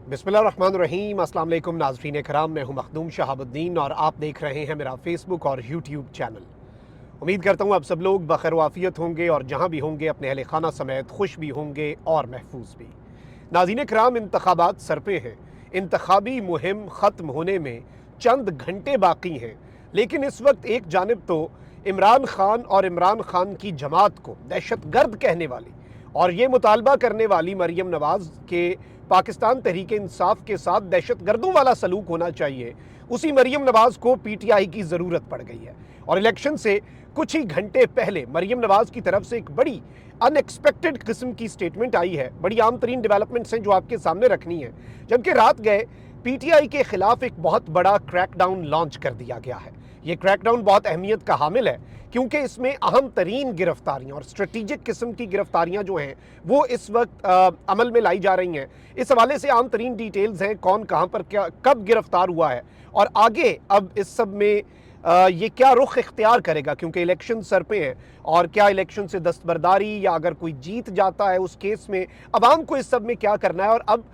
बिस्मिल्लाहिर्रहमानिर्रहीम। अस्सलाम वालेकुम नाज़रीन कराम, मैं हूं मखदूम शहाबुद्दीन और आप देख रहे हैं मेरा फेसबुक और यूट्यूब चैनल। उम्मीद करता हूं आप सब लोग बखैर वाफ़ियत होंगे और जहां भी होंगे अपने अहले खाना समेत खुश भी होंगे और महफूज भी। नाज़रीन कराम, इंतखाबात सर पे हैं। इंतखाबी मुहिम ख़त्म होने में चंद घंटे बाकी हैं, लेकिन इस वक्त एक जानिब तो इमरान खान और इमरान खान की जमात को दहशतगर्द कहने वाली और ये मुतालबा करने वाली मरीम नवाज़ के पाकिस्तान तहरीक इंसाफ के साथ दहशतगर्दों वाला सलूक होना चाहिए, उसी मरीम नवाज़ को पीटीआई की ज़रूरत पड़ गई है। और इलेक्शन से कुछ ही घंटे पहले मरीम नवाज़ की तरफ से एक बड़ी अनएक्सपेक्टेड किस्म की स्टेटमेंट आई है। बड़ी आम तरीन डेवलपमेंट्स हैं जो आपके सामने रखनी है। जबकि रात गए पीटीआई के खिलाफ एक बहुत बड़ा क्रैकडाउन लॉन्च कर दिया गया है। ये क्रैकडाउन बहुत अहमियत का हामिल है क्योंकि इसमें अहम तरीन गिरफ्तारियां और स्ट्रेटेजिक किस्म की गिरफ्तारियां जो हैं वो इस वक्त अमल में लाई जा रही हैं। इस हवाले से आम तरीन डिटेल्स हैं, कौन कहां पर क्या कब गिरफ्तार हुआ है और आगे अब इस सब में ये क्या रुख इख्तियार करेगा, क्योंकि इलेक्शन सर पे हैं। और क्या इलेक्शन से दस्तबरदारी या अगर कोई जीत जाता है उस केस में अवाम को इस सब में क्या करना है। और अब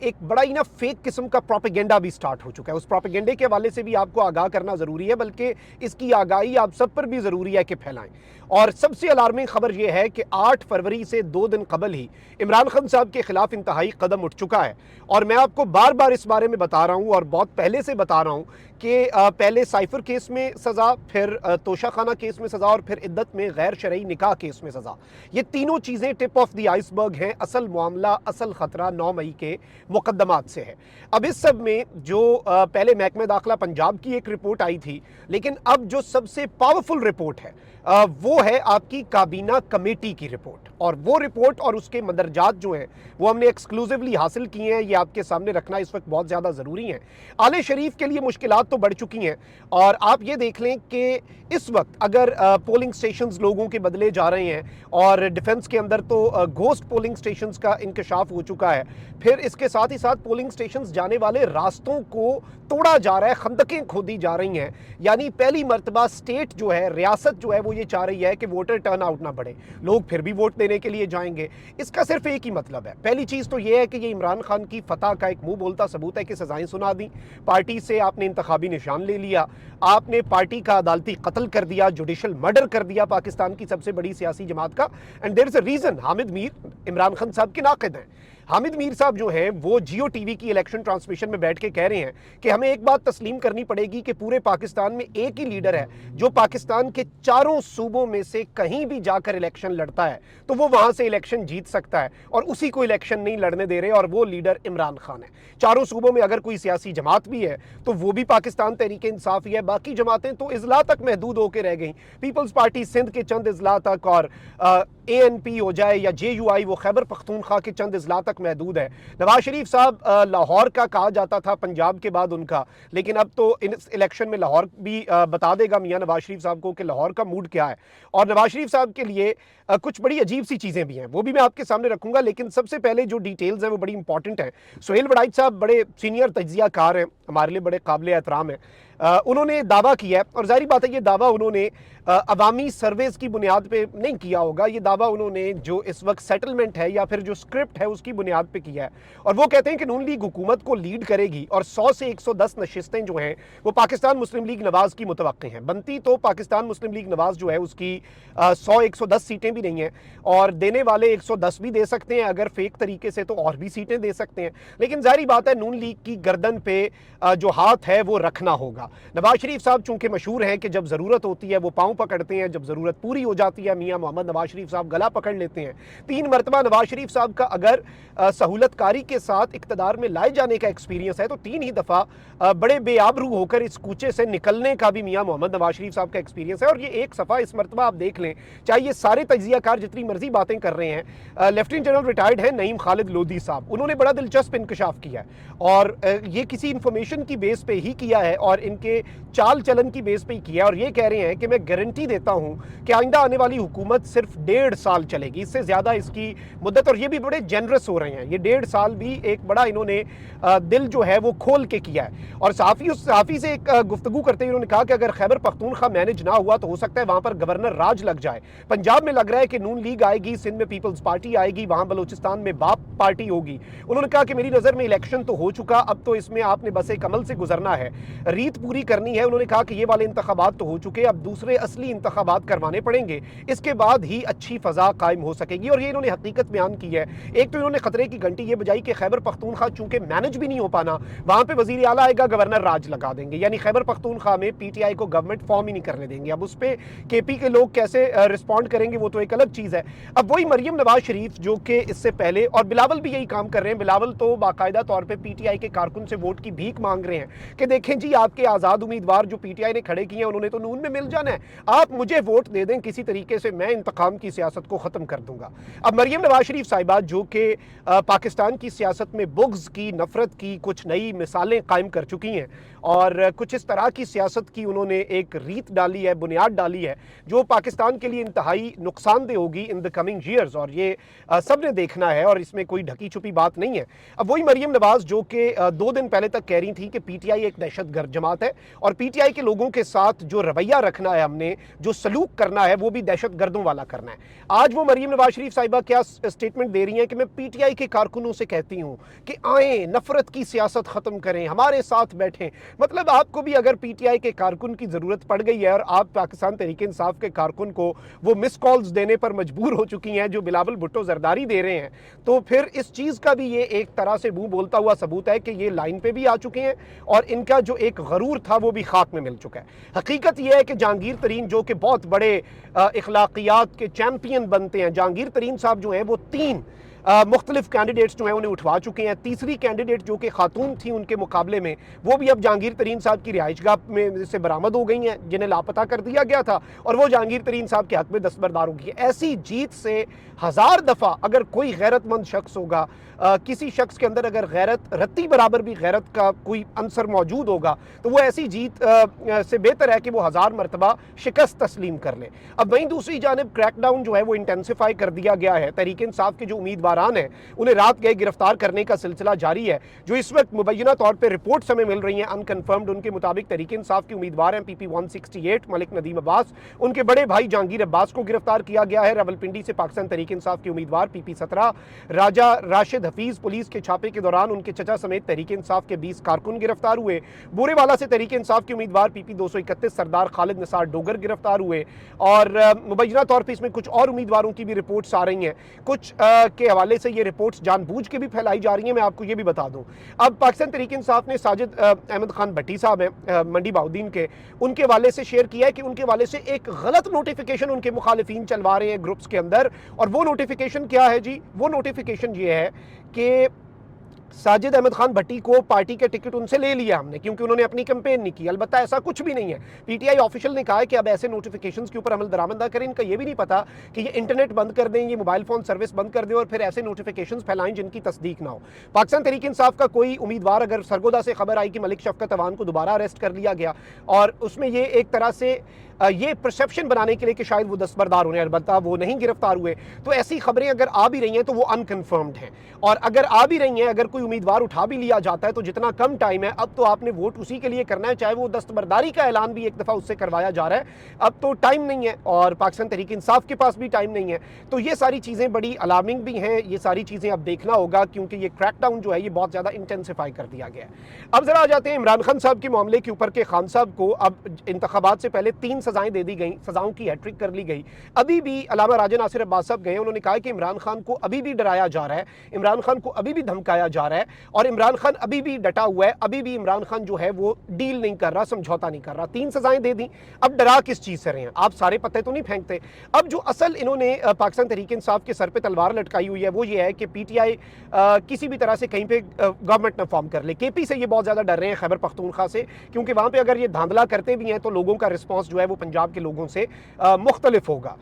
एक बड़ा ही ना फेक किस्म का प्रोपेगेंडा भी स्टार्ट हो चुका है। उस प्रोपेगेंडे के हवाले से भी आपको आगाह करना ज़रूरी है, बल्कि इसकी आगाही आप सब पर भी ज़रूरी है कि फैलाएं। और सबसे अलार्मिंग खबर यह है कि 8 फरवरी से 2 दिन कबल ही इमरान खान साहब के खिलाफ इंतहाई कदम उठ चुका है। और मैं आपको बार बार इस बारे में बता रहा हूँ और बहुत पहले से बता रहा हूँ कि पहले साइफर केस में सज़ा, फिर तोशा खाना केस में सज़ा और फिर इद्दत में गैर शरई निकाह केस में सज़ा। ये तीनों चीज़ें टिप ऑफ द आइसबर्ग हैं। असल मामला, असल ख़तरा 9 मई के मुकदमात से है। अब इस सब में जो पहले महकमे दाखिला पंजाब की एक रिपोर्ट आई थी, लेकिन अब जो सबसे पावरफुल रिपोर्ट है वो है आपकी काबीना कमेटी की रिपोर्ट। और वो रिपोर्ट और उसके मदरजात जो हैं वो हमने एक्सक्लूसिवली हासिल किए हैं। ये आपके सामने रखना इस वक्त बहुत ज़्यादा ज़रूरी है। आले शरीफ के लिए मुश्किलात तो बढ़ चुकी हैं और आप ये देख लें कि इस वक्त अगर पोलिंग स्टेशंस लोगों के बदले जा रहे हैं और डिफेंस के अंदर तो घोस्ट पोलिंग स्टेशंस का इंकशाफ हो चुका है, फिर इसके साथ ही साथ पोलिंग स्टेशंस जाने वाले रास्तों को तोड़ा जा रहा है, खंदकें खोदी जा रही हैं। यानी पहली मर्तबा स्टेट जो है, रियासत जो है वो ये चाह रही है कि वोटर टर्न आउट ना बढ़े, लोग फिर भी वोट देने के लिए जाएंगे। इसका सिर्फ एक ही मतलब है। पहली चीज़ तो ये है कि ये इमरान खान की फतह का एक मुंह बोलता सबूत है कि सजाएं सुना दी, पार्टी से आपने इंतखाबी निशान ले लिया, आपने पार्टी का अदालती कत्ल कर दिया, जुडिशल मर्डर कर दिया पाकिस्तान की सबसे बड़ी सियासी जमात का। And there is a reason, Hamid Mir Imran Khan साहब के नाक़िद हैं। हामिद मीर साहब जो हैं वो जियो टीवी की इलेक्शन ट्रांसमिशन में बैठ के कह रहे हैं कि हमें एक बात तस्लीम करनी पड़ेगी कि पूरे पाकिस्तान में एक ही लीडर है जो पाकिस्तान के चारों सूबों में से कहीं भी जाकर इलेक्शन लड़ता है तो वो वहां से इलेक्शन जीत सकता है, और उसी को इलेक्शन नहीं लड़ने दे रहे, और वो लीडर इमरान खान है। चारों सूबों में अगर कोई सियासी जमात भी है तो वो भी पाकिस्तान तहरीक इंसाफ ही है। बाकी जमातें तो इजला तक महदूद होकर रह गई। पीपल्स पार्टी सिंध के चंद इजला तक, और ANP हो जाए या JUI वो खैबर पख्तूनख्वा के चंद इजला तक महदूद है। नवाज शरीफ साहब लाहौर का कहा जाता था पंजाब के बाद उनका, लेकिन अब तो इस इलेक्शन में लाहौर भी बता देगा मियां नवाज शरीफ साहब को कि लाहौर का मूड क्या है। और नवाज शरीफ साहब के लिए कुछ बड़ी अजीब सी चीज़ें भी हैं, वो भी मैं आपके सामने रखूंगा। लेकिन सबसे पहले जो डिटेल्स हैं वो बड़ी इंपॉर्टेंट हैं। सुहेल वड़ाइच साहब बड़े सीनियर तज्जिया कार हैं, हमारे लिए बड़े काबिल एहतराम हैं। उन्होंने दावा किया है, और जाहिर बात है ये दावा उन्होंने अवामी सर्वेज की बुनियाद पे नहीं किया होगा। ये दावा उन्होंने जो इस वक्त सेटलमेंट है या फिर जो स्क्रिप्ट है उसकी बुनियाद पे किया है। और वो कहते हैं कि नून लीग हुकूमत को लीड करेगी और 100 से 110 नशिस्तें जो हैं वो पाकिस्तान मुस्लिम लीग नवाज की मुतवक्की हैं। बनती तो पाकिस्तान मुस्लिम लीग नवाज जो है उसकी 100-110 सीटें भी नहीं हैं, और देने वाले 110 भी दे सकते हैं, अगर फेक तरीके से तो और भी सीटें दे सकते हैं। लेकिन जाहिर बात है नून लीग की गर्दन पे जो हाथ है वो रखना होगा। नवाज शरीफ साहब चूंकि मशहूर हैं कि जब ज़रूरत होती है वो पाँव पकड़ते हैं, जब ज़रूरत पूरी हो जाती है मियां मोहम्मद नवाज शरीफ साहब गला पकड़ लेते हैं। 3 मरतबा नवाज शरीफ साहब का अगर सहूलतकारी के साथ इक़्तिदार में लाए जाने का एक्सपीरियंस है तो 3 ही दफ़ा बड़े बेआबरू होकर इस कूचे से निकलने का भी मियां मोहम्मद नवाज शरीफ साहब का एक्सपीरियंस है। और ये एक सफ़ा इस मरतबा आप देख लें, चाहे ये सारे तज्जियाकार जितनी मर्जी बातें कर रहे हैं, लेफ्टिनेंट जनरल रिटायर्ड है नईम खालिद लोधी साहब, उन्होंने बड़ा दिलचस्प इंकशाफ किया है और ये किसी इंफॉर्मेशन की बेस पे ही किया है और इनके चाल चलन की बेस पे ही किया है। और ये कह रहे हैं कि मैं गारंटी गारंटी देता हूं कि आइंदा आने वाली हुकूमत सिर्फ 1.5 साल चलेगी, इससे ज़्यादा इसकी मुद्दत, और ये भी बड़े जेनरस हो रहे हैं। ये 1.5 साल भी एक बड़ा इन्होंने दिल जो है वो खोल के किया है। और सहाफ़ी से एक गुफ्तगू करते हुए उन्होंने कहा कि अगर खैबर पख्तूनख्वा मैनेज ना हुआ तो हो सकता है वहाँ पर गवर्नर राज लग जाए। पंजाब में लग रहा है कि नून लीग आएगी, सिंध में पीपल्स पार्टी आएगी, वहाँ बलूचिस्तान में बाप पार्टी होगी। उन्होंने कहा कि मेरी नज़र में इलेक्शन तो हो चुका, अब तो इसमें आपने बस एक अमल से गुजरना है, रीत पूरी करनी है। उन्होंने कहा कि ये वाले इंतखाबात तो हो चुके, अब दूसरे असली इंतखाबात करवाने पड़ेंगे, इसके बाद ही अच्छी फ़ज़ा कायम हो सकेगी। और ये इन्होंने हकीकत बयान की है। एक तो इन्होंने खतरे की घंटी ये बजाई कि खैबर पख्तूनख्वा चूंकि मैनेज भी नहीं हो पाना, वहाँ पे वज़ीर आला आएगा, गवर्नर राज लगा देंगे, यानी खैबर पख्तूनख्वा में पीटीआई को गवर्नमेंट फॉर्म ही नहीं करने देंगे। अब उस पर केपी के लोग कैसे रिस्पॉन्ड करेंगे वो तो एक अलग चीज़ है। अब वही मरियम नवाज शरीफ जो कि इससे पहले, और बिलावल भी यही काम कर रहे हैं, बिलावल तो बाकायदा तौर पर पीटीआई के कारकुन से वोट की भीख मांग रहे हैं कि देखें जी आपके आज़ाद उम्मीदवार जो पीटीआई ने खड़े किए हैं उन्होंने तो नून में मिल जाना है, आप मुझे वोट दे दें किसी तरीके से, मैं इंतकाम की सियासत को ख़त्म कर दूंगा। अब मरियम नवाज शरीफ साहिबा जो कि पाकिस्तान की सियासत में बुग़्ज़ की, नफ़रत की कुछ नई मिसालें कायम कर चुकी हैं और कुछ इस तरह की सियासत की उन्होंने एक रीत डाली है, बुनियाद डाली है जो पाकिस्तान के लिए इंतहाई नुकसानदेह होगी इन द कमिंग ईयर्स, और ये सब ने देखना है और इसमें कोई ढकी छुपी बात नहीं है। अब वही मरियम नवाज जो कि 2 दिन पहले तक कह रही थी कि पीटीआई एक दहशतगर्द जमात है और पीटीआई के लोगों के साथ जो रवैया रखना है, हमने जो सलूक करना है वो भी दहशतगर्दों वाला करना है। आज वो मरियम नवाज शरीफ साहिबा क्या स्टेटमेंट दे रही हैं कि मैं पीटीआई के कारकुनों से कहती हूं कि आए नफरत की सियासत खत्म करें, हमारे साथ बैठें। मतलब आपको भी अगर पीटीआई के कारकुन की जरूरत पड़ गई है और आप पाकिस्तान तहरीक इंसाफ के कारकुन को वो मिस कॉल्स देने पर मजबूर हो चुकी हैं जो बिलावल भुट्टो जरदारी दे रहे हैं, तो फिर इस चीज का भी ये एक तरह से मुंह बोलता हुआ सबूत है कि ये लाइन पे भी आ चुके हैं और इनका जो एक गरूर था वो भी खाक में मिल चुका है। हकीकत यह है कि जहांगीर तरीन जो कि बहुत बड़े इखलाकियात के चैंपियन बनते हैं, जहांगीर तरीन साहब जो हैं वो 3 मुख्तलिफ कैंडिडेट्स जो हैं उन्हें उठवा चुके हैं। तीसरी कैंडिडेट जो कि खातून थी उनके मुकाबले में, वो भी अब जहांगीर तरीन साहब की रिहाइशगाह में से बरामद हो गई हैं, जिन्हें लापता कर दिया गया था और वो जहांगीर तरीन साहब के हक में दस्तबरदार होगी। ऐसी जीत से 1000 दफ़ा अगर कोई गैरतमंद शख्स होगा, किसी शख्स के अंदर अगर गैरत रत्ती बराबर भी गैरत का कोई अंसर मौजूद होगा, तो वो ऐसी जीत से बेहतर है कि वो 1000 मरतबा शिकस्त तस्लीम कर ले। अब वहीं दूसरी जानिब क्रैकडाउन जो है वो इंटेंसिफाई कर दिया गया है। तहरीक इंसाफ के जो उम्मीदवार हैं उन्हें रात गए गिरफ्तार करने का सिलसिला जारी है। जो इस वक्त मुबैना तौर पर रिपोर्ट्स हमें मिल रही हैं अनकन्फर्म्ड, उनके मुताबिक तहरीक इंसाफ के उम्मीदवार हैं PP 168 मलिक नदीम अब्बास, उनके बड़े भाई जहांगीर अब्बास को गिरफ्तार किया गया है। रावलपिंडी से पाकिस्तान तहरीक इंसाफ के उम्मीदवार PP 17 राजा राशिद हफीज, पुलिस के छापे के दौरान उनके चचा समेत तहरीक इंसाफ के 20 कारकुन गिरफ्तार हुए। बोरेवाला से तहरीक इंसाफ के उम्मीदवार PP 231 सरदार खालिद निसार डोगर गिरफ्तार हुए और मुबैना तौर पर इसमें कुछ और उम्मीदवारों की भी रिपोर्ट्स आ रही हैं। कुछ के हवाले से ये रिपोर्ट्स जानबूझ के भी फैलाई जा रही हैं। मैं आपको ये भी बता दूं, अब पाकिस्तान तहरीक इंसाफ ने साजिद अहमद खान भट्टी साहब हैं मंडी बाउद्दीन के, उनके वाले से शेयर किया है कि उनके वाले से एक गलत नोटिफिकेशन उनके मुखालिफिन चलवा रहे हैं ग्रुप्स के अंदर। और वो नोटिफिकेशन क्या है जी? वो नोटिफिकेशन ये है कि साजिद अहमद खान भट्टी को पार्टी के टिकट उनसे ले लिया हमने क्योंकि उन्होंने अपनी कैंपेन नहीं की। अलबत्ता ऐसा कुछ भी नहीं है। पीटीआई ऑफिशियल ने कहा है कि अब ऐसे नोटिफिकेशंस के ऊपर अमल दरामद ना करें। इनका ये भी नहीं पता कि ये इंटरनेट बंद कर दें, ये मोबाइल फोन सर्विस बंद कर दें और फिर ऐसे नोटिफिकेशंस फैलाएं जिनकी तस्दीक ना हो। पाकिस्तान तहरीक इंसाफ का कोई उम्मीदवार अगर सरगोदा से खबर आई कि मलिक शफकत अवान को दोबारा अरेस्ट कर लिया गया और उसमें ये एक तरह से ये परसेप्शन बनाने के लिए कि शायद वो दस्तबरदार होने, अलबत्ता वो नहीं गिरफ्तार हुए, तो ऐसी खबरें अगर आ भी रही हैं तो वो अनकन्फर्म्ड हैं। और अगर आ भी रही हैं, अगर कोई उम्मीदवार उठा भी लिया जाता है तो जितना कम टाइम है, अब तो आपने वोट उसी के लिए करना है, चाहे वो दस्तबरदारी का ऐलान भी एक दफ़ा उससे करवाया जा रहा है। अब तो टाइम नहीं है और पाकिस्तान तहरीक इंसाफ के पास भी टाइम नहीं है। तो ये सारी चीज़ें बड़ी अलार्मिंग भी हैं। ये सारी चीज़ें अब देखना होगा क्योंकि ये क्रैकडाउन जो है ये बहुत ज़्यादा इंटेंसिफाई कर दिया गया है। अब ज़रा आ जाते हैं इमरान खान साहब के मामले के ऊपर के खान साहब को अब इंतखाबात से पहले 3 सज़ाएं दे दी गई, सजाओं की हैट्रिक कर ली गई। अभी भी अलामा राजा नासिर अब्बास साहब गए, उन्होंने कहा कि इमरान खान को अभी भी डराया जा रहा है, इमरान खान को अभी भी धमकाया जा रहा है और इमरान खान अभी भी डटा हुआ है। अभी भी इमरान खान जो है वो डील नहीं कर रहा, समझौता नहीं कर रहा। 3 सजाएं दे दी, अब डरा किस चीज से रहे हैं? आप सारे पत्ते तो नहीं फेंकते। अब जो असल इन्होंने पाकिस्तान तहरीक इंसाफ के सर पे तलवार लटकाई हुई है वो ये है कि पीटीआई किसी भी तरह से कहीं पे गवर्नमेंट न फॉर्म कर ले। केपी से ये बहुत ज्यादा डर रहे हैं, खैबर पख्तूनख्वा से, क्योंकि वहां पे अगर ये धांधला करते भी हैं तो लोगों का रिस्पॉन्स जो है वो पंजाब के लोगों से मुख्तलिफ होगा,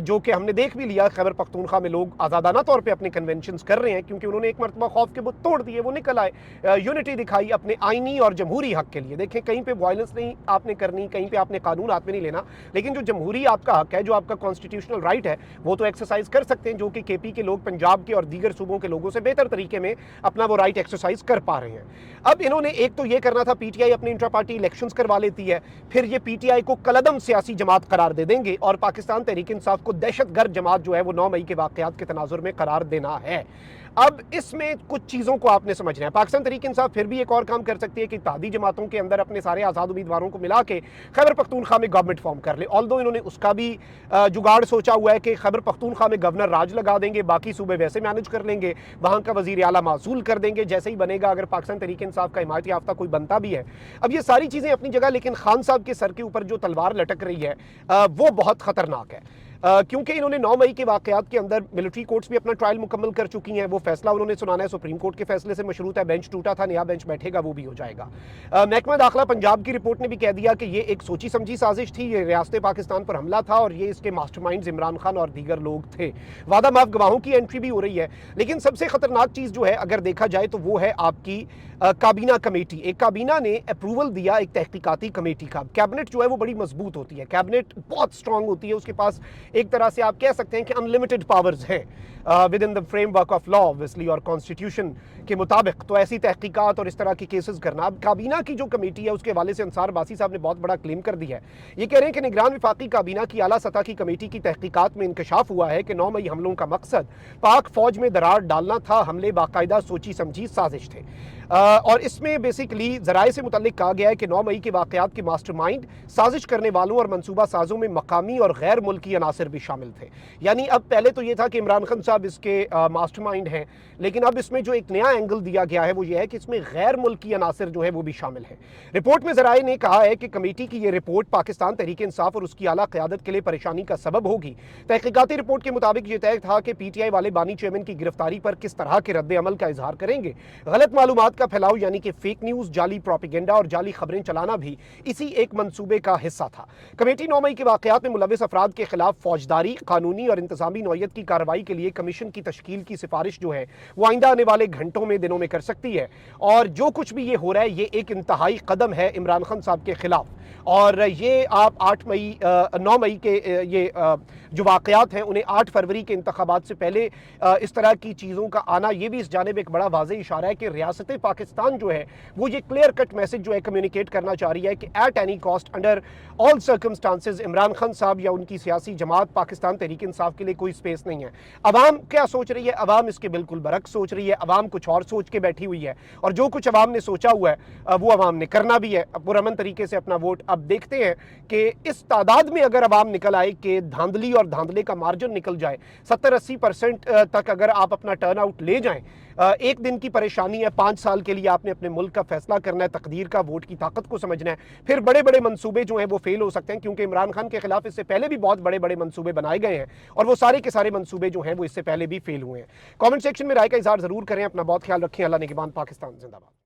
जो कि हमने देख भी लिया। खैबर पख्तूनख्वा में लोग आज़ादाना तौर पे अपने कन्वेंशंस कर रहे हैं क्योंकि उन्होंने एक मरतबा खौफ के बुत तोड़ दिए, वो निकल आए, यूनिटी दिखाई अपने आईनी और जमहूरी हक के लिए। देखें, कहीं पे वायलेंस नहीं आपने करनी, कहीं पे आपने कानून हाथ में नहीं लेना, लेकिन जो जमहूरी आपका हक है, जो आपका कॉन्स्टिट्यूशनल राइट है, वो तो एक्सरसाइज कर सकते हैं, जो कि केपी के लोग पंजाब के और दीगर सूबों के लोगों से बेहतर तरीके में अपना वो राइट एक्सरसाइज कर पा रहे हैं। अब इन्होंने एक तो ये करना था, पीटीआई अपने इंट्रा पार्टी इलेक्शंस करवा लेती है, फिर ये पीटीआई को कलदम सियासी जमात करार दे देंगे और पाकिस्तान तहरीक इंसाफ को दहशतगर्द जमात जो है वो 9 मई के वाकयात के तनाजुर में करार देना है। अब इसमें कुछ चीज़ों को आपने समझना है। पाकिस्तान तहरीक इंसाफ फिर भी एक और काम कर सकती है कि इत्तेहादी जमातों के अंदर अपने सारे आज़ाद उम्मीदवारों को मिला के खैबर पख्तूनख्वा में गवर्नमेंट फॉर्म कर ले। ऑल्दो इन्होंने उसका भी जुगाड़ सोचा हुआ है कि खैबर पख्तूनख्वा में गवर्नर राज लगा देंगे, बाकी सूबे वैसे मैनेज कर लेंगे, वहाँ का वज़ीर आला मासूल कर देंगे जैसे ही बनेगा, अगर पाकिस्तान तहरीक इंसाफ का हिमायत याफ्ता कोई बनता भी है। अब ये सारी चीज़ें अपनी जगह, लेकिन खान साहब के सर के ऊपर जो तलवार लटक रही है वो बहुत ख़तरनाक है, क्योंकि इन्होंने 9 मई के वाकयात के अंदर मिलिट्री कोर्ट्स भी अपना ट्रायल मुकम्मल कर चुकी हैं। वो फैसला उन्होंने सुनाना है, सुप्रीम कोर्ट के फैसले से मशरूत है, बेंच टूटा था, नया बेंच बैठेगा, वो भी हो जाएगा। महकमा दाखिला पंजाब की रिपोर्ट ने भी कह दिया कि ये एक सोची समझी साजिश थी, ये रियासत पाकिस्तान पर हमला था और ये इसके मास्टरमाइंड्स इमरान खान और दीगर लोग थे। वादा माफ गवाहों की एंट्री भी हो रही है, लेकिन सबसे खतरनाक चीज़ जो है अगर देखा जाए तो वो है आपकी काबीना कमेटी। एक काबीना ने अप्रूवल दिया एक तहकीकाती कमेटी का। कैबिनेट जो है वो बड़ी मजबूत होती है, कैबिनेट बहुत स्ट्रांग होती है, उसके पास एक तरह से आप कह सकते हैं कि अनलिमिटेड पावर्स हैं with in the framework of law obviously और कॉन्स्टिट्यूशन के मुताबिक। तो ऐसी तहकीकात और इस तरह की केसेस करना, अब काबीना की जो कमेटी है उसके हवाले से अंसार बासी साहब ने बहुत बड़ा क्लेम कर दिया है। ये कह रहे हैं कि निगरान विफाकी काबीना की आला सतह की कमेटी की तहकीकात में इंकशाफ हुआ है कि 9 मई हमलों का मकसद पाक फौज में दरार डालना था, हमले बाकायदा सोची समझी साजिश थे। और इसमें बेसिकली ज़राए से मुतल्लिक कहा गया है कि 9 मई के वाक़यात के मास्टरमाइंड, साजिश करने वालों और मनसूबा साजों में मकामी और गैर मुल्की अनासर भी शामिल थे। यानी अब पहले तो ये था कि इमरान खान साहब इसके मास्टरमाइंड हैं, लेकिन अब इसमें जो एक नया एंगल दिया गया है वो ये है कि इसमें गैर मुल्की अनासर जो है वो भी शामिल है। रिपोर्ट में ज़राए ने कहा है कि कमेटी की ये रिपोर्ट पाकिस्तान तहरीक इंसाफ और उसकी आला क़यादत के लिए परेशानी का सबब होगी। तहकीकाती रिपोर्ट के मुताबिक ये तय था कि पीटीआई वाले बानी चेयरमैन की गिरफ्तारी पर किस तरह के रद्द अमल का इजहार करेंगे। गलत मालूमात का फैलाव यानी कि फेक न्यूज़, जाली प्रोपेगेंडा और जाली खबरें चलाना भी इसी एक मंसूबे का हिस्सा था। कमेटी 9 मई के वाक़यात में मुलविस अफराद के खिलाफ फौजदारी, कानूनी और इंतजामी नौयत की कार्रवाई के लिए कमीशन की तश्कील की सिफारिश जो है वो आइंदा आने वाले घंटों में, दिनों में कर सकती है। और जो कुछ भी ये हो रहा है ये एक इंतहाई कदम है इमरान खान साहब के खिलाफ। और ये आप 9 मई के ये जो वाक़यात हैं उन्हें 8 फरवरी के इंतखाबात से पहले इस तरह की चीज़ों का आना, ये भी इस जानिब एक बड़ा वाज़ेह इशारा है कि रियासत पाकिस्तान जो है वो ये क्लियर कट मैसेज जो है कम्युनिकेट करना चाह रही है कि at any cost, under all circumstances, Imran Khan साहब या उनकी सियासी जमात पाकिस्तान तहरीक इंसाफ के लिए कोई स्पेस नहीं है। अवाम क्या सोच रही है? अवाम इसके बिल्कुल बरक्स सोच रही है। अवाम कुछ और सोच के बैठी हुई है और जो कुछ अवाम ने सोचा हुआ है वो अवाम ने करना भी है, पुरअमन तरीके से अपना वोट। अब देखते हैं कि इस तादाद में अगर अवाम निकल आए कि धांधली और धांधले का मार्जिन निकल जाए 70-80% तक, अगर आप अपना टर्न आउट ले जाएं। एक दिन की परेशानी है, 5 साल के लिए आपने अपने मुल्क का फैसला करना है, तकदीर का, वोट की ताकत को समझना है। फिर बड़े बड़े मंसूबे जो हैं वो फेल हो सकते हैं, क्योंकि इमरान खान के खिलाफ इससे पहले भी बहुत बड़े बड़े मंसूबे बनाए गए हैं और वो सारे के सारे मंसूबे जो हैं वो इससे पहले भी फेल हुए हैं। कमेंट सेक्शन में राय का इजहार जरूर करें। अपना बहुत ख्याल रखें। अल्लाह निगहबान। पाकिस्तान जिंदाबाद।